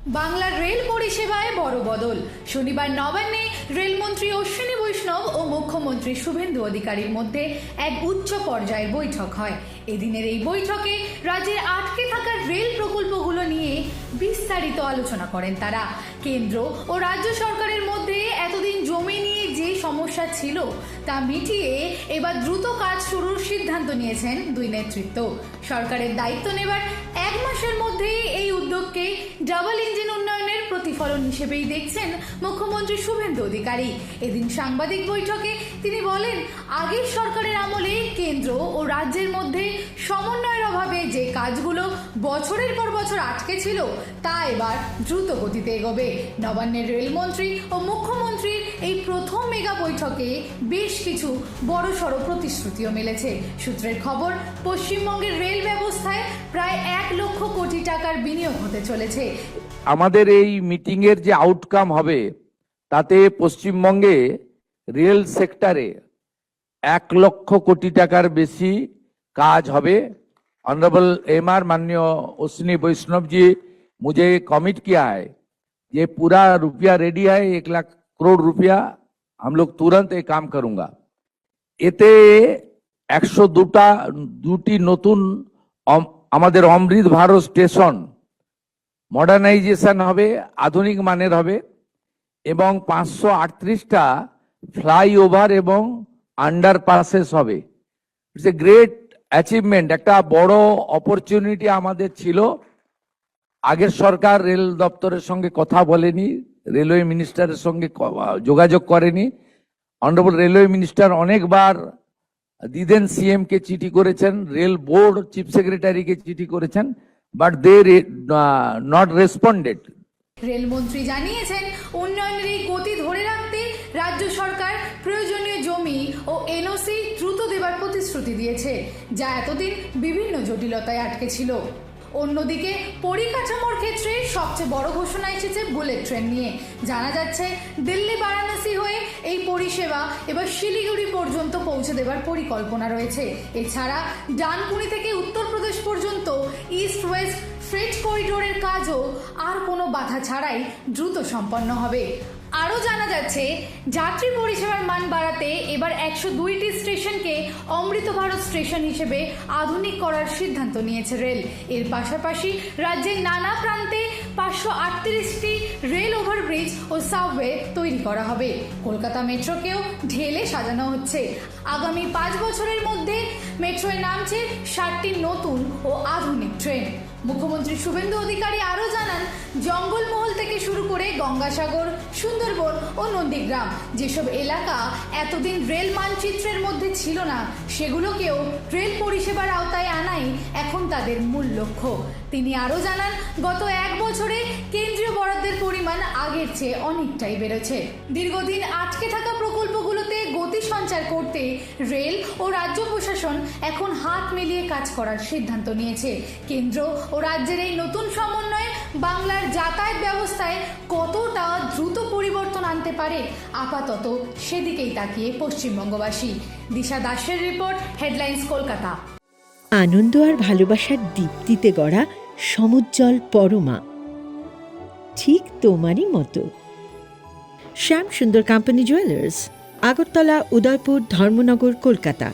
বাংলার রেল পরিষেবায় বড় বদল। শনিবার নবান্নে রেলমন্ত্রী অশ্বিনী বৈষ্ণব ও মুখ্যমন্ত্রী শুভেন্দু অধিকারীর মধ্যে এক উচ্চ পর্যায়ের বৈঠক হয়। এদিনের এই বৈঠকে রাজ্যের আটকে থাকা রেল প্রকল্পগুলো নিয়ে বিস্তারিত আলোচনা করেন তারা। কেন্দ্র ও রাজ্য সরকারের মধ্যে এতদিন জমি নিয়ে যে সমস্যা ছিল তা মিটিয়ে এবার দ্রুত কাজ শুরুর সিদ্ধান্ত নিয়েছেন দুই নেতৃত্ব। সরকারের দায়িত্ব নেবার এক মাসের মধ্যেই এই উদ্যোগকে ডাবল ইঞ্জিন উন্নয়নের প্রতিফলন হিসেবেই দেখছেন মুখ্যমন্ত্রী শুভেন্দু অধিকারী। এদিন সাংবাদিক বৈঠকে তিনি বলেন, আগের সরকারের আমলে কেন্দ্র ও রাজ্যের মধ্যে সমন্বয়ের অভাবে যে কাজগুলো বছরের পর বছর আটকে ছিল তা এবার দ্রুত গতিতে এগোবে। নবান্নের রেলমন্ত্রী ও মুখ্যমন্ত্রীর এই প্রথম মেগা বৈঠকে বেশ কিছু বড়সড় প্রতিশ্রুতিও মিলেছে। সূত্রের খবর, পশ্চিমবঙ্গের রেল ব্যবস্থায় প্রায় 1 লক্ষ কোটি টাকার বিনিয়োগ হতে চলেছে। আমাদের এই মিটিংয়ের যে আউটকাম হবে তাতে পশ্চিমবঙ্গে রেল সেক্টরে 1 লক্ষ কোটি টাকার বেশি কাজ হবে। ऑनरेबल एमआर माननीय अश्विनी वैष्णव जी मुझे कमिट किया है, ये पूरा रुपया रेडी है, 1 लाख करोड़ रुपया हम लोग तुरंत ये काम करूंगा। এতে 102টি নতুন আমাদের অমৃত ভারত স্টেশন মডার্নাইজেশন হবে, আধুনিক মানের হবে এবং 538টা ফ্লাইওভার এবং আন্ডারপাসেস হবে। ইটস এ গ্রেট অ্যাচিভমেন্ট, একটা বড় অপরচুনিটি আমাদের ছিল। আগের সরকার রেল দপ্তরের সঙ্গে কথা বলেনি, রেলওয়ে মিনিস্টারের সঙ্গে যোগাযোগ করেনি। অনারেবল রেলওয়ে মিনিস্টার অনেকবার দিদেন সিএম কে চিঠি করেছেন, রেল বোর্ড চিফ সেক্রেটারিকে চিঠি করেছেন, বাট দে নট রেসপন্ডেড। রেলমন্ত্রী জানিয়েছেন, উন্নয়নের এই গতি ধরে রাখতে রাজ্য সরকার প্রয়োজনীয় জমি ও এনওসি দ্রুত দেবার প্রতিশ্রুতি দিয়েছে, যা এতদিন বিভিন্ন জটিলতায় আটকে ছিল। অন্যদিকে পরিকাঠামোর ক্ষেত্রে সবচেয়ে বড় ঘোষণা এসেছে বুলেট ট্রেন নিয়ে। জানা যাচ্ছে, দিল্লি বারাণসী হয়ে এই পরিষেবা এবার শিলিগুড়ি পর্যন্ত পৌঁছে দেবার পরিকল্পনা রয়েছে। এছাড়া ডানকুনি থেকে উত্তরপ্রদেশ পর্যন্ত ইস্ট ওয়েস্ট ফ্রেট করিডোরের কাজও আর কোনো বাধা ছাড়াই দ্রুত সম্পন্ন হবে। আরও জানা যাচ্ছে, যাত্রী পরিষেবার মান বাড়াতে এবার 102টি স্টেশনকে অমৃত ভারত স্টেশন হিসেবে আধুনিক করার সিদ্ধান্ত নিয়েছে রেল। এর পাশাপাশি রাজ্যের নানা প্রান্তে 538টি রেল ওভারব্রিজ ও সাবওয়ে তৈরি করা হবে। কলকাতা মেট্রোকেও ঢেলে সাজানো হচ্ছে। আগামী 5 বছরের মধ্যে মেট্রোয় নামছে 60টি নতুন ও আধুনিক ট্রেন। মুখ্যমন্ত্রী শুভেন্দু অধিকারী আরও জানান, জঙ্গলমহল থেকে শুরু করে গঙ্গাসাগর, সুন্দরবন ও নন্দীগ্রাম যেসব এলাকা এতদিন রেল মানচিত্রের মধ্যে ছিল না, সেগুলোকেও রেল পরিষেবার আওতায় আনাই এখন তাদের মূল লক্ষ্য। তিনি আরও জানান, গত 1 বছরে কেন্দ্রীয় বরাদ্দের পরিমাণ আগের চেয়ে অনেকটাই বেড়েছে। দীর্ঘদিন আটকে থাকা প্রকল্পগুলোতে গতি সঞ্চার করতে রেল ও রাজ্য প্রশাসন এখন হাত মিলিয়ে কাজ করার সিদ্ধান্ত নিয়েছে। কেন্দ্র ও রাজ্যের এই নতুন সমন্বয়ে বাংলার যাতায়াত ব্যবস্থায় কতটা দ্রুত পরিবর্তন আনতে পারে, আপাতত সেদিকেই তাকিয়ে পশ্চিমবঙ্গবাসী। দিশা দাসের রিপোর্ট, হেডলাইন্স, কলকাতা। আনন্দ আর ভালোবাসার দীপ্তিতে গড়া সমুজ্জ্বল পরমা, ঠিক তোমারই মতো। শ্যাম সুন্দর কোম্পানি জুয়েলার্স, আগরতলা, উদয়পুর, ধর্মনগর, কলকাতা।